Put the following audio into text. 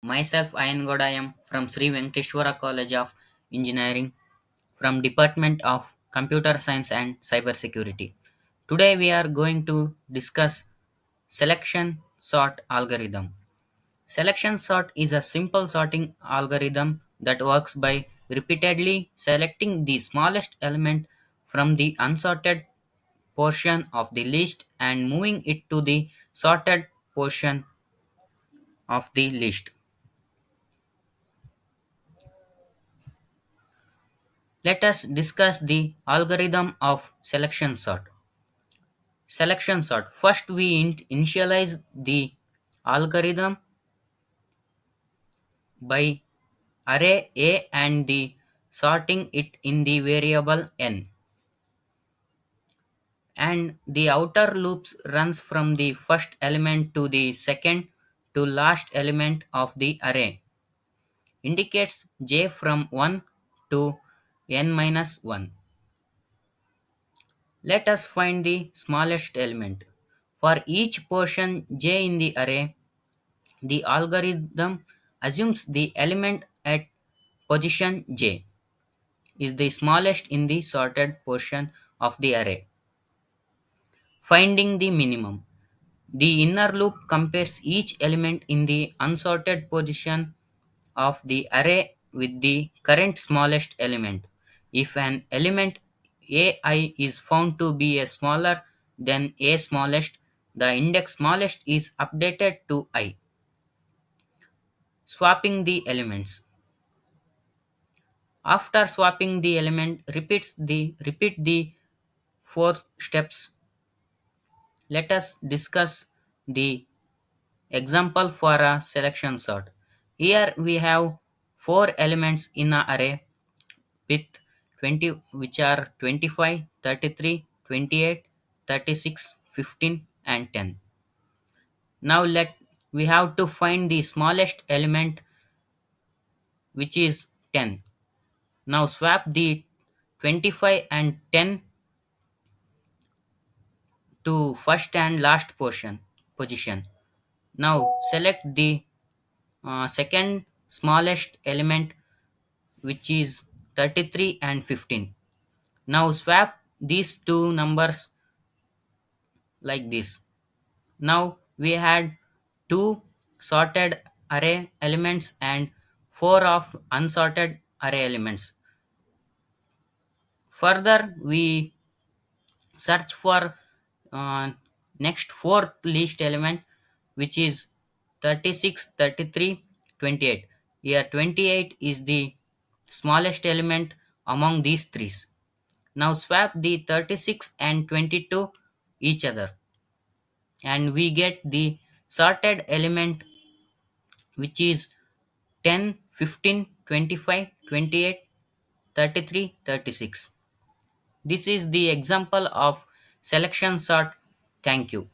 Myself, Ayan Godayam from Sri Venkateshwara College of Engineering from Department of Computer Science and Cybersecurity. Today we are going to discuss selection sort algorithm. Selection sort is a simple sorting algorithm that works by repeatedly selecting the smallest element from the unsorted portion of the list and moving it to the sorted portion of the list. Let us discuss the algorithm of selection sort. Selection sort. First, we initialize the algorithm by array A and the sorting it in the variable n. And the outer loops runs from the first element to the second to last element of the array. Indicates j from 1 to n minus 1. Let us find the smallest element. For each portion j in the array, the algorithm assumes the element at position j is the smallest in the sorted portion of the array. Finding the minimum. The inner loop compares each element in the unsorted position of the array with the current smallest element. If an element ai is found to be a smaller than a smallest, the index smallest is updated to I. Swapping the elements. After swapping the element, repeat the four steps. Let us discuss the example for a selection sort. Here we have four elements in an array with 20, which are 25, 33, 28, 36, 15, and 10. Now let we have to find the smallest element, which is 10. Now swap the 25 and 10 to first and last position. Now select the second smallest element, which is 33 and 15. Now swap these two numbers like this. Now we had two sorted array elements and four of unsorted array elements. Further, we search for uh, next fourth least element, which is 36, 33, 28. Here 28 is the smallest element among these three. Now swap the 36 and 22 each other and we get the sorted element, which is 10, 15, 25, 28, 33, 36. This is the example of selection sort. Thank you.